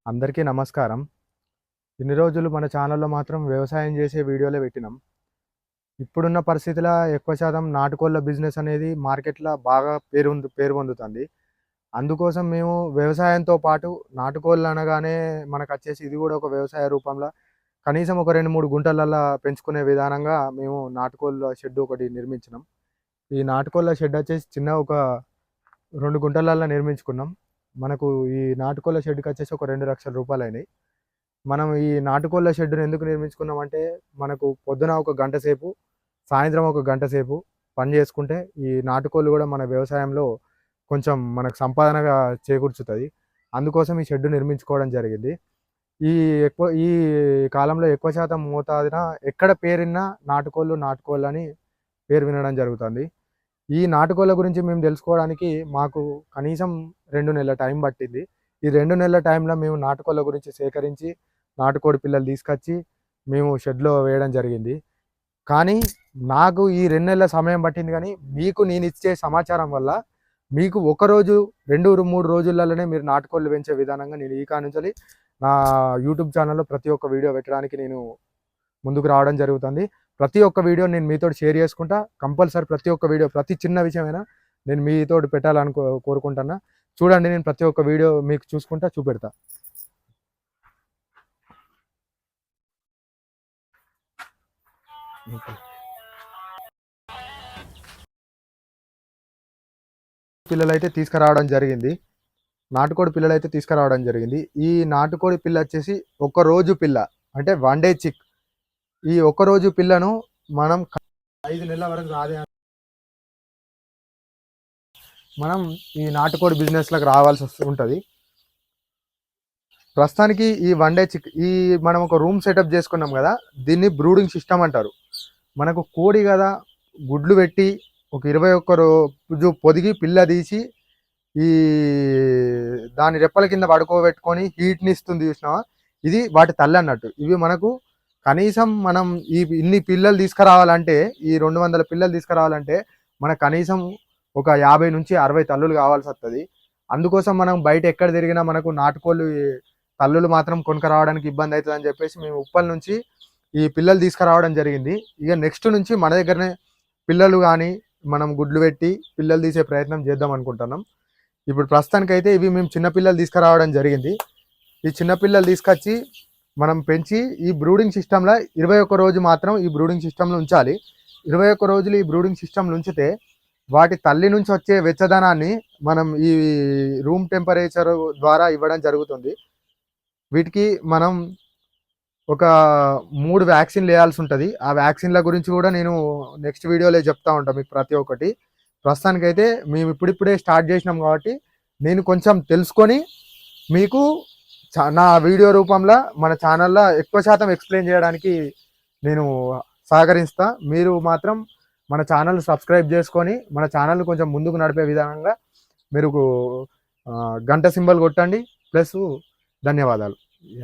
అందరికీ నమస్కారం. ఇన్ని రోజులు మన ఛానల్‌లో మాత్రం వ్యవసాయం చేసే వీడియోలే పెట్టినాం. ఇప్పుడున్న పరిస్థితిల ఎక్కువ శాతం నాటుకోళ్ల బిజినెస్ అనేది మార్కెట్‌లో బాగా పేరు పొందుతుంది. అందుకోసం మేము వ్యవసాయంతో పాటు నాటుకోళ్లు అనగానే మనకచ్చేసి ఇది కూడా ఒక వ్యవసాయ రూపంలో కనీసం ఒక 2, 3 గుంటలల్లా పెంచుకునే విధానంగా మేము నాటుకోళ్ల షెడ్ ఒకటి నిర్మించినాం. ఈ నాటుకోళ్ల షెడ్ వచ్చేసి చిన్నగా ఒక 2 గుంటలల్లా నిర్మించుకున్నాం. మనకు ఈ నాటుకోళ్ల షెడ్‌కొచ్చేసి ఒక 2,00,000 రూపాయలయినాయి. మనం ఈ నాటుకోళ్ల షెడ్‌ని ఎందుకు నిర్మించుకున్నామంటే, మనకు పొద్దున ఒక గంట సేపు, సాయంత్రం ఒక గంట సేపు పని చేసుకుంటే, ఈ నాటుకోళ్లు కూడా మన వ్యవసాయంలో కొంచెం మనకు సంపాదనగా చేకూర్చుతది. అందుకోసం ఈ షెడ్ నిర్మించుకోవడం జరిగింది. ఈ కాలంలో ఎక్కువ శాతం మోతాదున ఎక్కడ పేరిన్నా నాటుకోళ్లని పేరు వినడం జరుగుతుంది. ఈ నాటుకోళ్ల గురించి మేము తెలుసుకోవడానికి మాకు కనీసం 2 నెలల టైం పట్టింది. ఈ 2 నెలల టైంలో మేము నాటుకోళ్ల గురించి సేకరించి, నాటుకోడి పిల్లలు తీసుకొచ్చి మేము షెడ్‌లో వేయడం జరిగింది. కానీ నాకు ఈ 2 నెలల సమయం పట్టింది గానీ, మీకు నేనిచ్చే సమాచారం వల్ల మీకు ఒకరోజు, 2, 3 రోజులలోనే మీరు నాటుకోళ్లు పెంచే విధానంగా నేను ఈ కాడ్నుంచెల్లి నా యూట్యూబ్ ఛానల్‌లో ప్రతి ఒక్క వీడియో పెట్టడానికి నేను ముందుకు రావడం జరుగుతుంది. ప్రతి ఒక్క వీడియో నేను మీతోటి షేర్ చేసుకుంటా. కంపల్సరీ ప్రతి ఒక్క వీడియో, ప్రతి చిన్న విషయమైనా నేను మీతోటి పెట్టాలని కోరుకుంటున్నా. చూడండి, నేను ప్రతి ఒక్క వీడియో మీకు చూసుకుంటా చూపెడతా. పిల్లలైతే తీసుకురావడం జరిగింది. నాటుకోడి పిల్లలైతే తీసుకురావడం జరిగింది. ఈ నాటుకోడి పిల్ల వచ్చేసి ఒక రోజు పిల్ల, అంటే 1 డే చిక్. ఈ ఒక రోజు పిల్లను మనం 5 నెలల వరకు రాదే మనం ఈ నాటుకోడి బిజినెస్‌లోకి రావాల్సి ఉంటుంది. ప్రస్తుతానికి ఈ 1 డే చిక్ మనం ఒక రూమ్ సెటప్ చేసుకున్నాం కదా, దీన్ని బ్రూడింగ్ సిస్టమ్ అంటారు. మనకు కోడి కదా, గుడ్లు పెట్టి ఒక 21 రోజు పొదిగి పిల్ల తీసి ఈ దాని రెప్పల కింద పడుకోబెట్టుకొని హీట్‌ని ఇస్తుంది చూసినావా, ఇది వాటి తల్లి అన్నట్టు. ఇవి మనకు కనీసం మనం ఇన్ని పిల్లలు తీసుకురావాలంటే, ఈ 200 పిల్లలు తీసుకురావాలంటే మనకు కనీసం ఒక 50-60 తల్లులు కావాల్సి వస్తుంది. అందుకోసం మనం బయట ఎక్కడ తిరిగినా మనకు నాటుకోళ్ళు తల్లులు మాత్రం కొనుక్కరావడానికి ఇబ్బంది అవుతుందని చెప్పేసి మేము ఉప్పల్ నుంచి ఈ పిల్లలు తీసుకురావడం జరిగింది. ఇక నెక్స్ట్ నుంచి మన దగ్గరనే పిల్లలు కానీ మనం గుడ్లు పెట్టి పిల్లలు తీసే ప్రయత్నం చేద్దాం అనుకుంటున్నాం. ఇప్పుడు ప్రస్తుతానికైతే ఇవి మేము చిన్నపిల్లలు తీసుకురావడం జరిగింది. ఈ చిన్నపిల్లలు తీసుకొచ్చి మనం పెంచి ఈ బ్రూడింగ్ సిస్టంలో 21 రోజు మాత్రం ఈ బ్రూడింగ్ సిస్టంలో ఉంచాలి. 21 రోజులు ఈ బ్రూడింగ్ సిస్టంలో ఉంచితే వాటి తల్లి నుంచి వచ్చే వెచ్చదనాన్ని మనం ఈ రూమ్ టెంపరేచర్ ద్వారా ఇవ్వడం జరుగుతుంది. వీటికి మనం ఒక 3 వ్యాక్సిన్లు వేయాల్సి ఉంటుంది. ఆ వ్యాక్సిన్ల గురించి కూడా నేను నెక్స్ట్ వీడియోలో చెప్తా ఉంటాను మీకు ప్రతి ఒక్కటి. ప్రస్తుతానికైతే మేము ఇప్పుడిప్పుడే స్టార్ట్ చేసినాం కాబట్టి నేను కొంచెం తెలుసుకొని మీకు నా వీడియో రూపంలో మన ఛానల్లో ఎక్కువ శాతం ఎక్స్ప్లెయిన్ చేయడానికి నేను సహకరిస్తా. మీరు మాత్రం మన ఛానల్ సబ్స్క్రైబ్ చేసుకొని మన ఛానల్ కొంచెం ముందుకు నడిపే విధానంగా మీరు గంట సింబల్ కొట్టండి. ప్లస్ ధన్యవాదాలు.